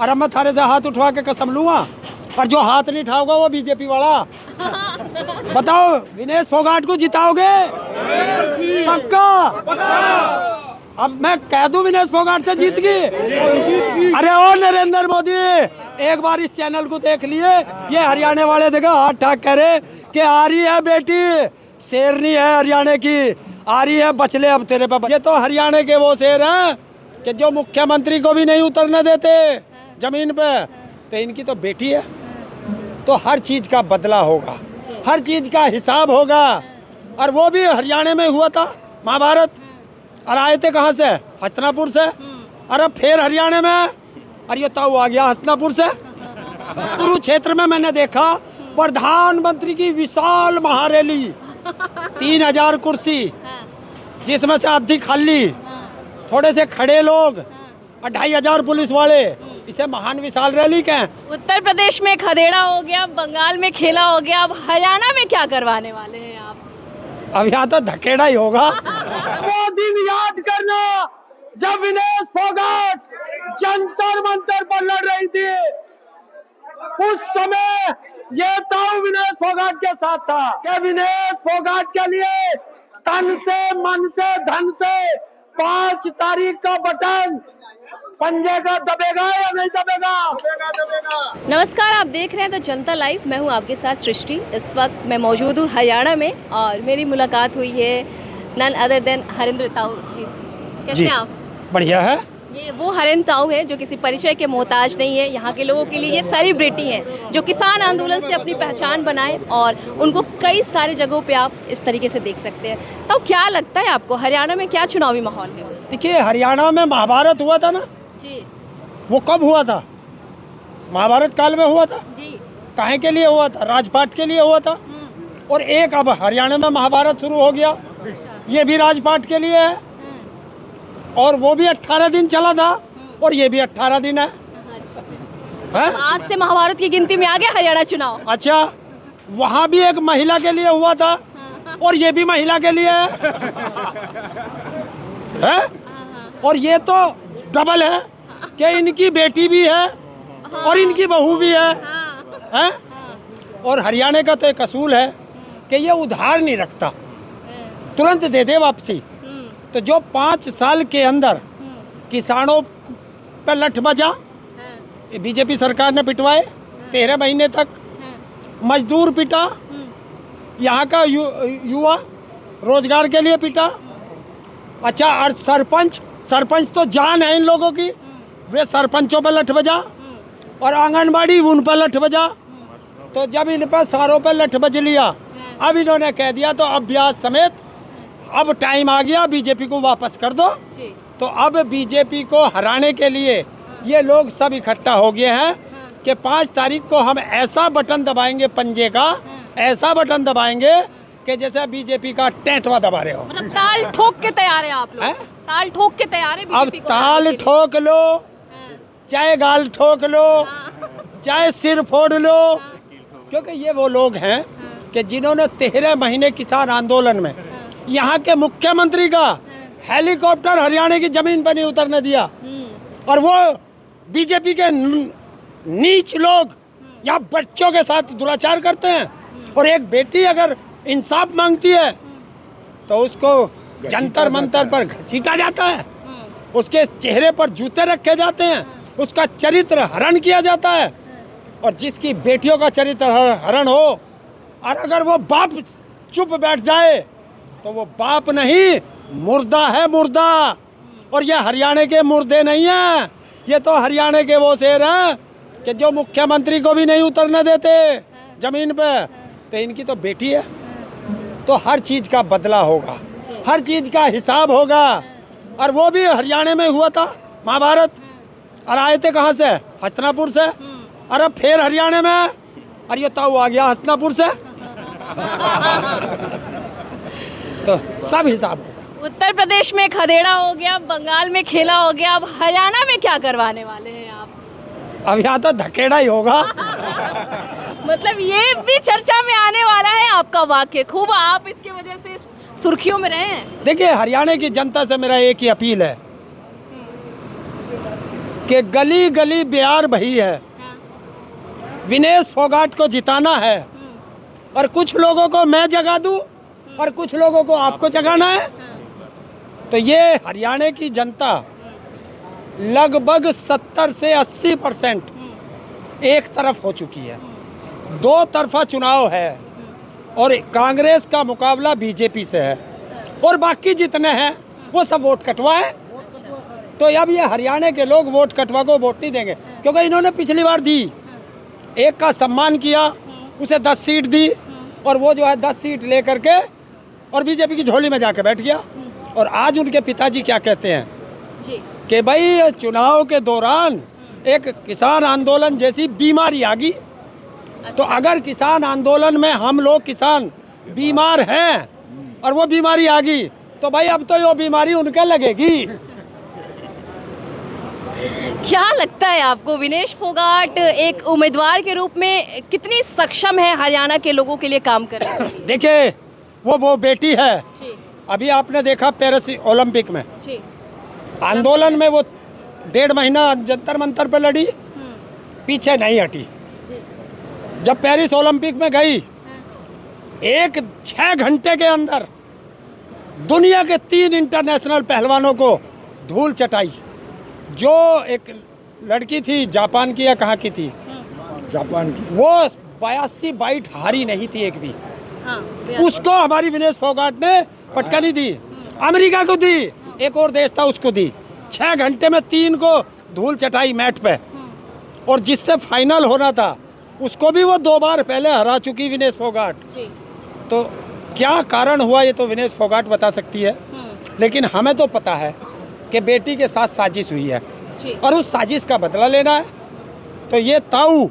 अरे मैं थारे से हाथ उठवा के कसम लूंगा, पर जो हाथ नहीं उठाओगा वो बीजेपी वाला। बताओ विनेश फोगाट को जिताओगे? पक्का? अब मैं कह दूं विनेश फोगाट से जीत गई। अरे ओ नरेंद्र मोदी, एक बार इस चैनल को देख लिए, ये हरियाणा वाले देखो हाथ ठाक कह रहे कि आ रही है बेटी, शेरनी है हरियाणा की, आ रही है बचले अब तेरे पे। ये तो हरियाणा के वो शेर हैं कि जो मुख्यमंत्री को भी नहीं उतरने देते जमीन पे, तो इनकी तो बेटी है। तो हर चीज का बदला होगा, हर चीज का हिसाब होगा। और वो भी हरियाणा में हुआ था महाभारत, और आए थे कहाँ से? हस्तिनापुर से। अरे फिर हरियाणा में, और ये ताऊ आ गया हस्तिनापुर से। कुरुक्षेत्र में मैंने देखा प्रधानमंत्री की विशाल महारैली, 3000 कुर्सी, जिसमें से आधी खाली, थोड़े से खड़े लोग, और 2500 पुलिस वाले। इसे महान विशाल रैली कहें। उत्तर प्रदेश में खदेड़ा हो गया, बंगाल में खेला हो गया, अब हरियाणा में क्या करवाने वाले हैं आप? अब यहाँ तो धकेड़ा ही होगा। वो दिन याद करना जब विनेश फोगाट जंतर मंतर पर लड़ रही थी, उस समय ये ताऊ विनेश फोगाट के साथ था कि विनेश फोगाट के लिए तन से, मन से, धन से 5 तारीख का बटन पंजे का दबेगा या नहीं दबेगा? दबेगा। नमस्कार, आप देख रहे हैं द जनता लाइव। मैं हूं आपके साथ सृष्टि। इस वक्त मैं मौजूद हूं हरियाणा में, और मेरी मुलाकात हुई है नन अदर देन हरेंद्र ताऊ जी से। कैसे हैं आप? बढ़िया है। ये वो हरेंद्र ताऊ है जो किसी परिचय के मोहताज नहीं है। यहाँ के लोगों के लिए ये सेलिब्रिटी हैं जो किसान आंदोलन से अपनी पहचान बनाए, और उनको कई सारी जगहों पे आप इस तरीके से देख सकते हैं। तो क्या लगता है आपको हरियाणा में क्या चुनावी माहौल है? देखिए, हरियाणा में महाभारत हुआ था ना जी, वो कब हुआ था? महाभारत काल में हुआ था। जी, काहे के लिए हुआ था? राजपाट के लिए हुआ था। और एक अब हरियाणा में महाभारत शुरू हो गया, ये भी राजपाट के लिए है, और वो भी 18 दिन चला था, और ये भी 18 दिन है। आज से महाभारत की गिनती में आ गया हरियाणा चुनाव। अच्छा, वहाँ भी एक महिला के लिए हुआ था, और ये भी महिला के लिए है? और ये तो डबल है कि इनकी बेटी भी है और इनकी बहू भी है? और हरियाणा का तो एक असूल है कि ये उधार नहीं रखता, तुरंत दे दे वापसी। तो जो 5 साल के अंदर किसानों पर लठ बजा, बीजेपी सरकार ने पिटवाए 13 महीने तक, मजदूर पिटा, यहाँ का युवा रोजगार के लिए पिटा। अच्छा, और सरपंच तो जान है इन लोगों की, वे सरपंचों पर लठ बजा, और आंगनबाड़ी उन पर लठ बजा। तो जब इन पर सारों पर लठ बज लिया, अब इन्होंने कह दिया तो अब ब्याज समेत अब टाइम आ गया, बीजेपी को वापस कर दो। तो अब बीजेपी को हराने के लिए ये लोग सब इकट्ठा हो गए हैं कि 5 तारीख को हम ऐसा बटन दबाएंगे पंजे का, ऐसा बटन दबाएंगे कि जैसे बीजेपी का टेंटवा दबा रहे हो। मतलब ताल ठोक के तैयार है आप लोग? ताल ठोक के तैयार है अब ताल ठोक लो, चाहे गाल ठोक लो, चाहे सिर फोड़ लो, क्योंकि ये वो लोग हैं कि जिन्होंने 13 महीने किसान आंदोलन में यहाँ के मुख्यमंत्री का हेलीकॉप्टर हरियाणा की जमीन पर नहीं उतरने दिया। और वो बीजेपी के नीच लोग यहाँ बच्चों के साथ दुराचार करते हैं, और एक बेटी अगर इंसाफ मांगती है तो उसको जंतर मंतर पर घसीटा जाता है, उसके चेहरे पर जूते रखे जाते हैं, उसका चरित्र हरण किया जाता है। और जिसकी बेटियों का चरित्र हरण हो, और अगर वो बाप चुप बैठ जाए तो वो बाप नहीं, मुर्दा है, मुर्दा। और ये हरियाणा के मुर्दे नहीं हैं, ये तो हरियाणा के वो शेर हैं कि जो मुख्यमंत्री को भी नहीं उतरने देते जमीन पे, तो इनकी तो बेटी है। तो हर चीज का बदला होगा, हर चीज का हिसाब होगा। और वो भी हरियाणा में हुआ था महाभारत, और आए थे कहाँ से? हस्तिनापुर से। अरे फिर हरियाणा में, और ये ताऊ आ गया हस्तिनापुर से। तो सब हिसाब होगा। उत्तर प्रदेश में खदेड़ा हो गया, बंगाल में खेला हो गया, अब हरियाणा में क्या करवाने वाले हैं आप? अब यहाँ तो धकेड़ा ही होगा। मतलब ये भी चर्चा में आने वाला है आपका वाक्य, खूब आप इसकी वजह से सुर्खियों में रहे हैं। देखिए, हरियाणा की जनता से मेरा एक ही अपील है कि गली गली बिहार भई है, विनेश फोगाट को जिताना है, और कुछ लोगों को मैं जगा दूं और कुछ लोगों को आपको जगाना है। तो ये हरियाणा की जनता लगभग 70 से 80% एक तरफ हो चुकी है। दो तरफा चुनाव है और कांग्रेस का मुकाबला बीजेपी से है, और बाकी जितने हैं वो सब वोट कटवा है। तो अब ये हरियाणा के लोग वोट कटवा को वोट नहीं देंगे, क्योंकि इन्होंने पिछली बार दी, एक का सम्मान किया, उसे 10 सीट दी, और वो जो है 10 सीट लेकर के और बीजेपी की झोली में जाके बैठ गया। और आज उनके पिताजी क्या कहते हैं जी। कि भाई चुनाव के दौरान एक किसान आंदोलन जैसी बीमारी आ गई। तो अगर किसान आंदोलन में हम लोग किसान बीमार हैं और वो बीमारी आ गई, तो भाई अब तो ये बीमारी उनके लगेगी। क्या लगता है आपको विनेश फोगाट एक उम्मीदवार के रूप में कितनी सक्षम है हरियाणा के लोगों के लिए काम करने में? देखिए, वो बेटी है। जी अभी आपने देखा पेरिस ओलंपिक में जी। आंदोलन में वो 1.5 महीना जंतर मंतर पे लड़ी, पीछे नहीं हटी। जब पेरिस ओलंपिक में गई, 6 घंटे के अंदर दुनिया के 3 इंटरनेशनल पहलवानों को धूल चटाई। जो एक लड़की थी जापान की या कहाँ की थी, जापान की, वो 82 बाइट हारी नहीं थी एक भी। हाँ, उसको हमारी विनेश फोगाट ने पटकनी दी, अमेरिका को दी, एक और देश था उसको दी। 6 घंटे में 3 को धूल चटाई मैट पे, और जिससे फाइनल होना था उसको भी वो 2 बार पहले हरा चुकी विनेश फोगाट। जी। तो क्या कारण हुआ ये तो विनेश फोगाट बता सकती है, लेकिन हमें तो पता है कि बेटी के साथ साजिश हुई है जी। और उस साजिश का बदला लेना है। तो ये ताऊ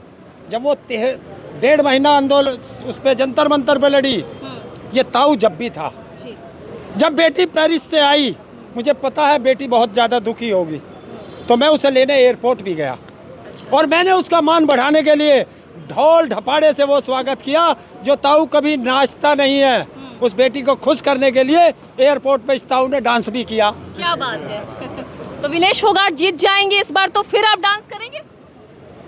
जब वो 1.5 महीना आंदोलन उस पर जंतर मंतर पे लड़ी, ये ताऊ जब भी था। जी। जब बेटी पेरिस से आई, मुझे पता है बेटी बहुत ज़्यादा दुखी होगी, तो मैं उसे लेने एयरपोर्ट भी गया, और मैंने उसका मान बढ़ाने के लिए ढोल ढपाड़े से वो स्वागत किया जो ताऊ कभी नाचता नहीं है। उस बेटी को खुश करने के लिए एयरपोर्ट पे इस ताऊ ने डांस भी किया। क्या बात है। तो विनेश फोगाट जीत जाएंगे इस बार, तो फिर आप डांस करेंगे?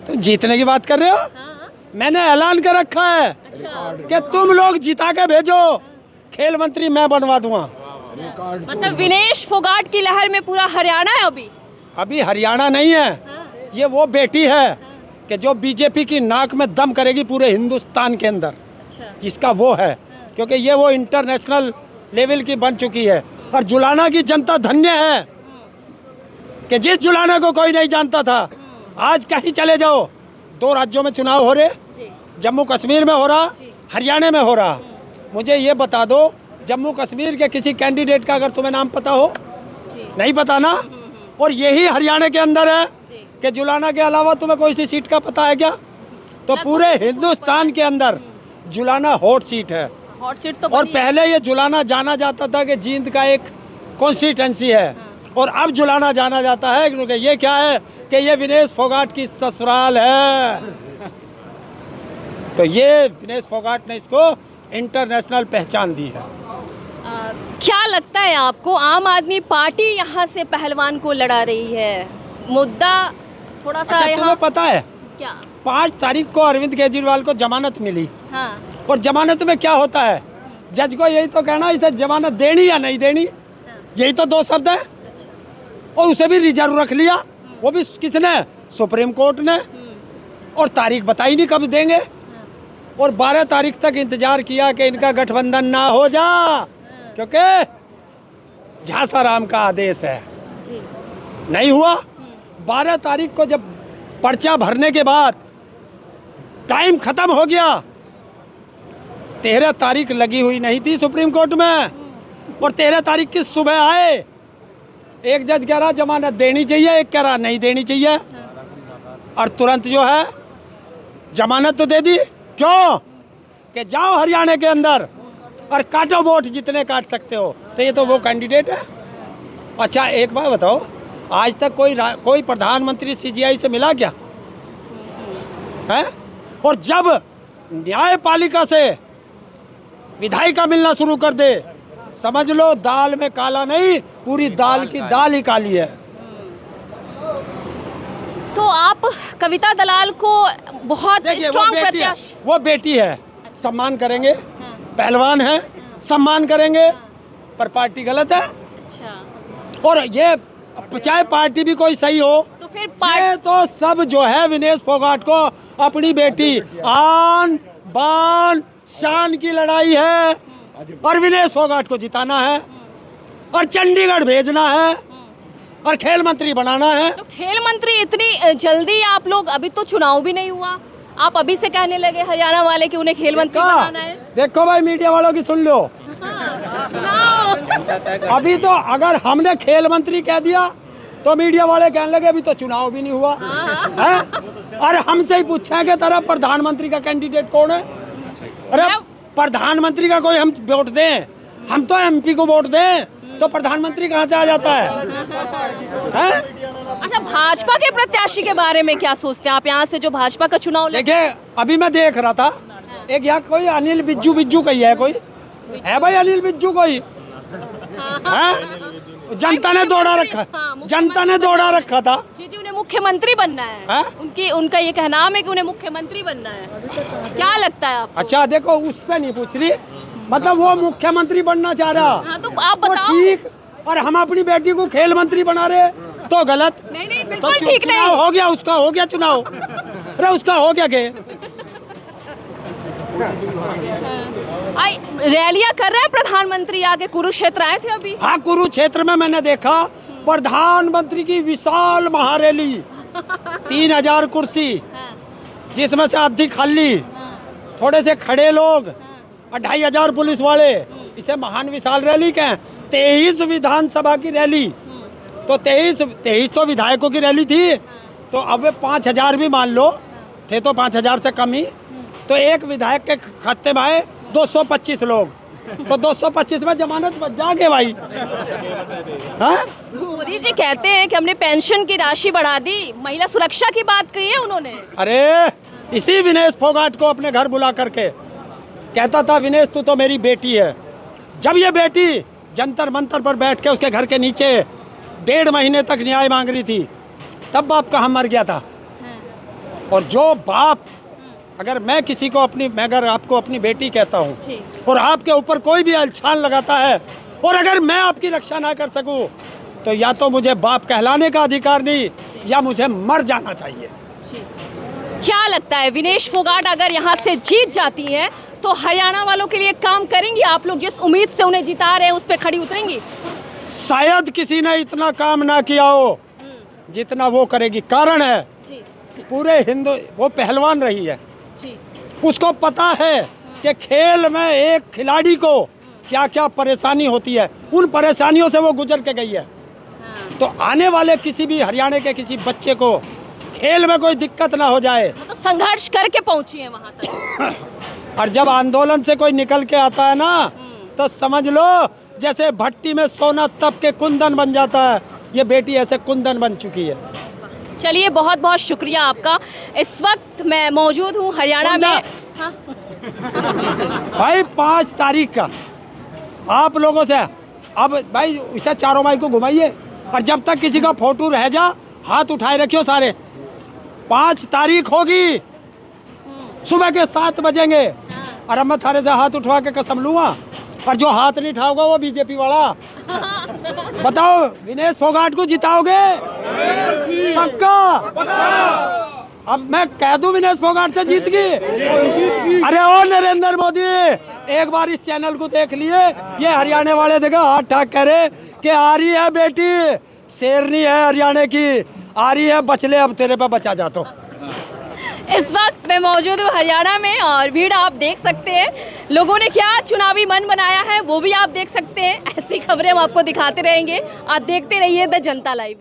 तो जीतने की बात कर रहे हो? हाँ। मैंने ऐलान कर रखा है अच्छा। कि तुम लोग जिता के भेजो, खेल मंत्री मैं बनवा दूंगा। मतलब विनेश फोगाट की लहर में पूरा हरियाणा है अभी? अभी हरियाणा नहीं है, ये वो बेटी है कि जो बीजेपी की नाक में दम करेगी पूरे हिंदुस्तान के अंदर। अच्छा। इसका वो है, क्योंकि ये वो इंटरनेशनल लेवल की बन चुकी है। और जुलाना की जनता धन्य है कि जिस जुलाना को कोई नहीं जानता था, आज कहीं चले जाओ, 2 राज्यों में चुनाव हो रहे, जम्मू कश्मीर में हो रहा, हरियाणा में हो रहा। मुझे ये बता दो, जम्मू कश्मीर के किसी कैंडिडेट का अगर तुम्हें नाम पता हो? नहीं पता ना। और यही हरियाणा के अंदर है कि जुलाना के अलावा तुम्हें कोई सी सीट का पता है क्या? तो पूरे हिंदुस्तान के अंदर जुलाना हॉट सीट है। हॉट सीट तो और पहले ये जुलाना जाना जाता था कि जींद का एक कॉन्स्टिट्यूंसी है, और अब जुलाना जाना जाता है क्योंकि ये क्या है कि ये विनेश फोगाट की ससुराल है। तो ये विनेश फोगाट ने इसको इंटरनेशनल पहचान दी है। क्या लगता है आपको, आम आदमी पार्टी यहाँ से पहलवान को लड़ा रही है, मुद्दा थोड़ा सा अच्छा, यहाँ तुम्हें पता है क्या? 5 तारीख को अरविंद केजरीवाल को जमानत मिली। हाँ। और जमानत में क्या होता है, जज को यही तो कहना इसे जमानत देनी या नहीं देनी, यही तो 2 शब्द है। और उसे भी रिजर्व रख लिया, वो भी किसने? सुप्रीम कोर्ट ने। और तारीख बताई नहीं कब देंगे, और 12 तारीख तक इंतजार किया कि इनका गठबंधन ना हो जा, क्योंकि झांसा राम का आदेश है। जी। नहीं हुआ। 12 तारीख को जब पर्चा भरने के बाद टाइम खत्म हो गया, 13 तारीख लगी हुई नहीं थी सुप्रीम कोर्ट में, और 13 तारीख की सुबह आए, एक जज कह रहा जमानत देनी चाहिए, एक कह रहा नहीं देनी चाहिए, और तुरंत जो है जमानत तो दे दी। क्यों? कि जाओ हरियाणा के अंदर और काटो वोट, जितने काट सकते हो। तो ये तो वो कैंडिडेट है। अच्छा, एक बात बताओ, आज तक कोई प्रधानमंत्री सीजीआई से मिला क्या है? और जब न्यायपालिका से विधायिका मिलना शुरू कर दे, समझ लो दाल में काला नहीं, पूरी दाल की दाल ही काली है। तो आप कविता दलाल को बहुत देखिए स्ट्रॉन्ग प्रत्याशी, वो बेटी है, सम्मान करेंगे, हाँ, पहलवान है, सम्मान करेंगे, पर पार्टी गलत है। अच्छा, और ये चाहे पार्टी भी कोई सही हो, तो फिर ये तो सब जो है विनेश फोगाट को अपनी बेटी आन बान शान की लड़ाई है, और विनेश फोगाट को जिताना है, और चंडीगढ़ भेजना है, और खेल मंत्री बनाना है। तो खेल मंत्री इतनी जल्दी आप लोग, अभी तो चुनाव भी नहीं हुआ, आप अभी से कहने लगे हरियाणा वाले कि उन्हें खेल मंत्री बनाना है। देखो भाई, मीडिया वालों की सुन लो, सुनाओ। अभी तो अगर हमने खेल मंत्री कह दिया तो मीडिया वाले कहने लगे अभी तो चुनाव भी नहीं हुआ है। अरे हमसे ही पूछा है कि तेरा प्रधानमंत्री का कैंडिडेट कौन है? अरे प्रधानमंत्री का कोई हम वोट दें, हम तो एमपी को वोट दें, तो प्रधानमंत्री कहाँ से आ जाता है? अच्छा, भाजपा के प्रत्याशी के बारे में क्या सोचते हैं आप? यहाँ से जो भाजपा का चुनाव देखिए, अभी मैं देख रहा था, एक यहाँ कोई अनिल बिज्जू कही है, कोई है भाई अनिल बिज्जू कोई है? जनता ने दौड़ा रखा, जनता ने दौड़ा रखा था। जी, उन्हें मुख्यमंत्री बनना है, उनका ये कहना है कि उन्हें मुख्यमंत्री बनना है। क्या लगता है आपको? अच्छा देखो, उस पे नहीं पूछ रही, मतलब वो मुख्यमंत्री बनना चाह रहा। हाँ, तो आप बताओ। ठीक, और हम अपनी बेटी को खेल मंत्री बना रहे तो गलत। नहीं, तो बिल्कुल ठीक नहीं। हो गया, उसका हो गया चुनाव। अरे उसका हो गया के रैलियां कर रहे हैं प्रधानमंत्री, आगे कुरुक्षेत्र आए थे अभी। हाँ, कुरुक्षेत्र में मैंने देखा प्रधानमंत्री की विशाल महारैली, 3000 कुर्सी, जिसमें से आधी खाली, थोड़े से खड़े लोग, 2500 पुलिस वाले, इसे महान विशाल रैली कहें। 23 विधानसभा की रैली, तो 23 तो विधायकों की रैली थी, तो अब 5000 भी मान लो थे, तो 5000 से कम ही, तो एक विधायक के खाते में आए 225 लोग, तो 225 में जमानत बच जाके भाई। हाँ? मोदी जी कहते हैं कि हमने पेंशन की राशि बढ़ा दी, महिला सुरक्षा की बात कही है उन्होंने। अरे इसी विनेश फोगाट को अपने घर बुला करके कहता था, विनेश तू तो मेरी बेटी है। जब ये बेटी जंतर मंतर पर बैठ के उसके घर के नीचे 1.5 महीने तक न्याय मांग रही थी, तब बाप कहाँ मर गया था। और जो बाप, अगर मैं किसी को मैं अगर आपको अपनी बेटी कहता हूँ और आपके ऊपर कोई भी अलछान लगाता है, और अगर मैं आपकी रक्षा ना कर सकूँ, तो या तो मुझे बाप कहलाने का अधिकार नहीं, या मुझे मर जाना चाहिए। क्या लगता है विनेश फोगाट अगर यहाँ से जीत जाती हैं तो हरियाणा वालों के लिए काम करेंगी? आप लोग जिस उम्मीद से उन्हें जिता रहे हैं उस पर खड़ी उतरेंगी? शायद किसी ने इतना काम ना किया हो जितना वो करेगी। कारण है पूरे वो पहलवान रही है, उसको पता है कि खेल में एक खिलाड़ी को क्या क्या परेशानी होती है, उन परेशानियों से वो गुजर के गई है। तो आने वाले किसी भी हरियाणा के किसी बच्चे को खेल में कोई दिक्कत ना हो जाए, तो संघर्ष करके पहुंची है वहां तक। और जब आंदोलन से कोई निकल के आता है ना, तो समझ लो जैसे भट्टी में सोना तप के कुंदन बन जाता है, ये बेटी ऐसे कुंदन बन चुकी है। चलिए, बहुत बहुत शुक्रिया आपका। इस वक्त मैं मौजूद हूँ हरियाणा में। हाँ? भाई 5 तारीख का आप लोगों से, अब भाई इसे चारों भाई को घुमाइए, और जब तक किसी का फोटो रह जा हाथ उठाए रखियो सारे। 5 तारीख होगी, सुबह के 7 बजेंगे, और अब मैं थारे से हाथ उठवा के कसम लूँगा, और जो हाथ नहीं उठाओगा वो बीजेपी वाला। बताओ, विनेश फोगाट को जिताओगे? पक्का? अब मैं कह दूं विनेश फोगाट से जीत गई? अरे ओ नरेंद्र मोदी, एक बार इस चैनल को देख लिए, ये हरियाणा वाले देखो हाथ ठाक कह रहे कि आ रही है बेटी, शेरनी है हरियाणा की, आ रही है, बचले अब तेरे पे बचा जा। तो इस वक्त मैं मौजूद हूँ हरियाणा में, और भीड़ आप देख सकते हैं, लोगों ने क्या चुनावी मन बनाया है वो भी आप देख सकते हैं। ऐसी खबरें हम आपको दिखाते रहेंगे, आप देखते रहिए द जनता लाइव।